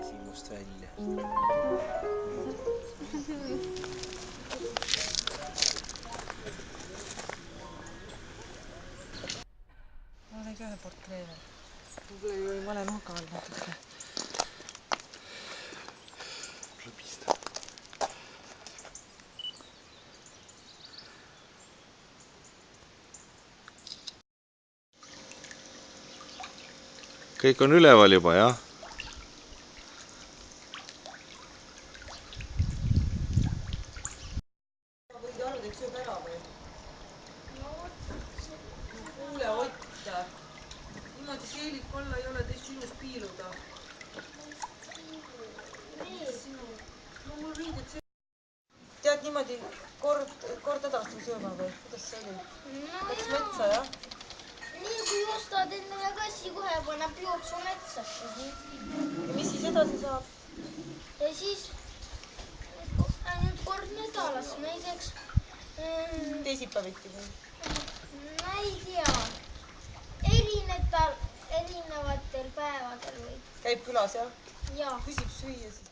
Silmust välja. Ma olen ka ühe portree veel. Võib-olla ei vale nurga all natuke. Lõbista. Kõik on üleval juba, jah? Sööb ära või? Kuule, Ott, niimoodi seelik alla ei ole teist ilus piiluda. No mul riided see... Tead niimoodi kord edasi sööma või? Kuidas see oli? Läks metsa, jah? Nii kui ostad endale kassi, kohe paneb jooksu metsa. Ja mis siis edasi saab? Ja siis ainult kord nädalas, näiteks... Teisipäeviti või? Ma ei tea. Erinevatel päevadel või. Käib külas, jah? Jaa. Küsib süüa siis.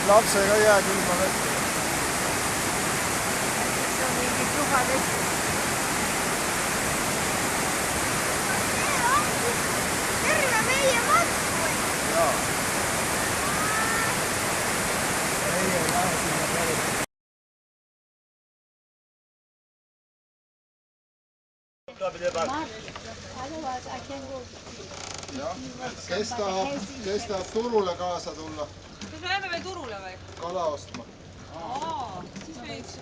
Lapsega jää külma vette. See on mingi tuha vesi. Terve meie matku. Jaa. Meie ei lähe sinna peale. Kes tahab turule kaasa tulla? Kas me läheme veel turule või? Kala ostma. Siis võiks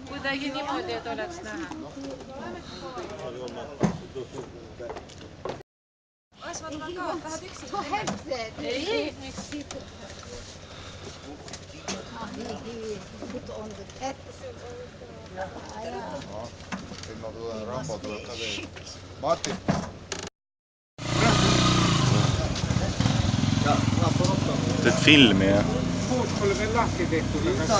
kuidagi niimoodi, et oleks näha. Asvad on ka, tahad üksi? Ei. Nüüd ma tulen, Rambo tuleb ka teile. Martin. Teed filmi, jah? Puud pole veel lahti tehtud, aga...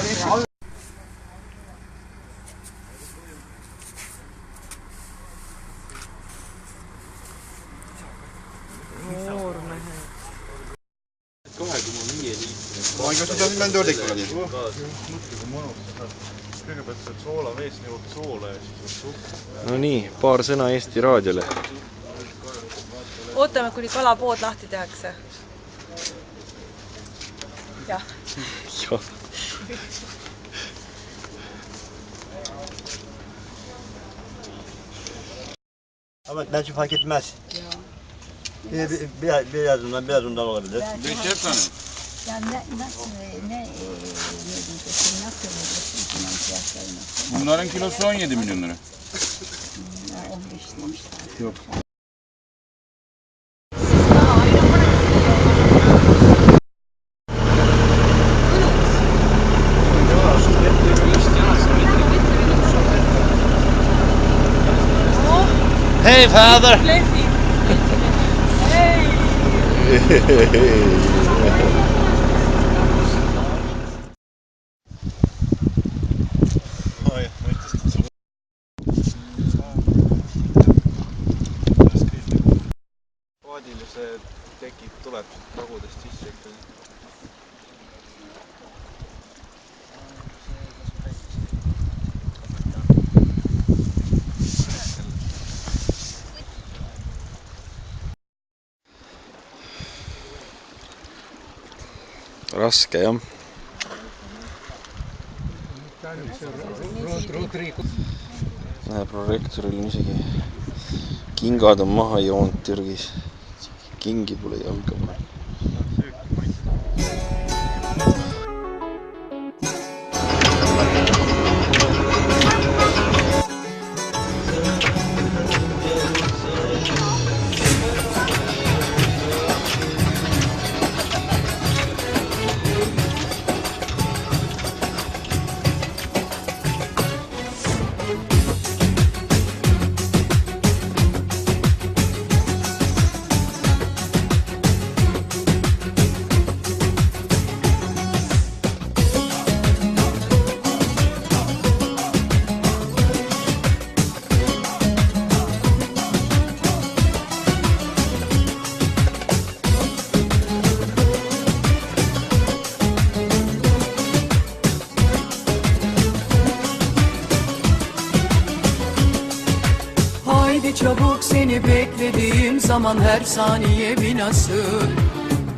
Noormehe. 2,5 liitri. Ma ikka seda niimoodi olikule nii. Mõtle kui mõnus. Kõigepealt saad soolavees, jõuab soola ja siis on suhk. No nii, paar sõna Eesti raadiole. Ootame, kuni kalapood lahti tehakse. Jah. Jah. Ama bence fark etmez. Birazından olabilir. Beşer tane. Ya nasıl ne diyeceksin, nasıl vereceksin bunun fiyatları nasıl? Bunların kilosu 17 milyon lira. 15 demişler. Yok. Hey father! paadile see tekib, tuleb ragudest sisse ikkagi. Raske jah. Prorektoril on isegi kingad on maha joonud Türgis. Kingi pole jalga pannud. Çabuk seni beklediğim zaman her saniye bir nasıl.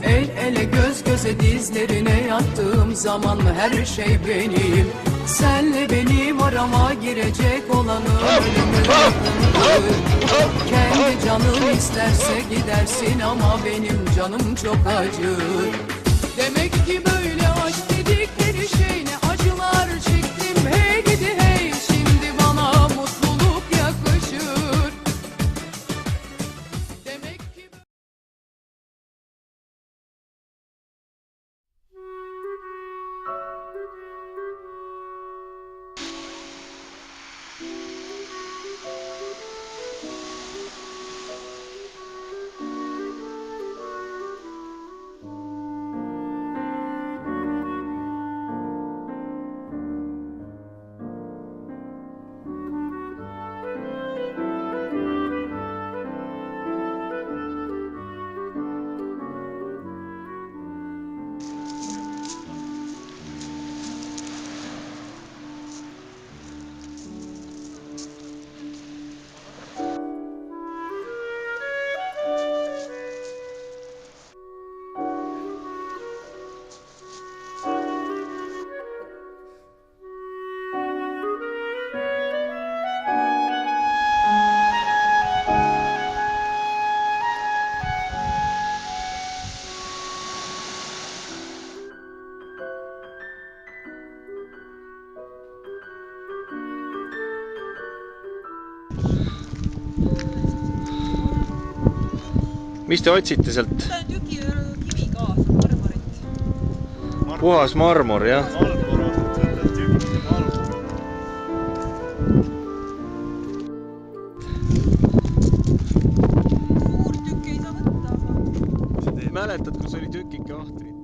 El ele göz göze dizlerine yattığım zaman her şey benim. Senle benim arama girecek olanı ölümün yakındır. Kendi canın isterse gidersin ama benim canım çok acır. Demek ki böyle aşk dedikleri şey ne acılar çektim hey gidi hey. Şimdi bana mutluluk yakışır. Demek ki... Mis te otsite sealt? Ta on tükikivi kaasa, marmorit. Puhas marmor, jah? Suur tükk ei saa võtta, aga... Mäletad, kus oli tükike ahtrit?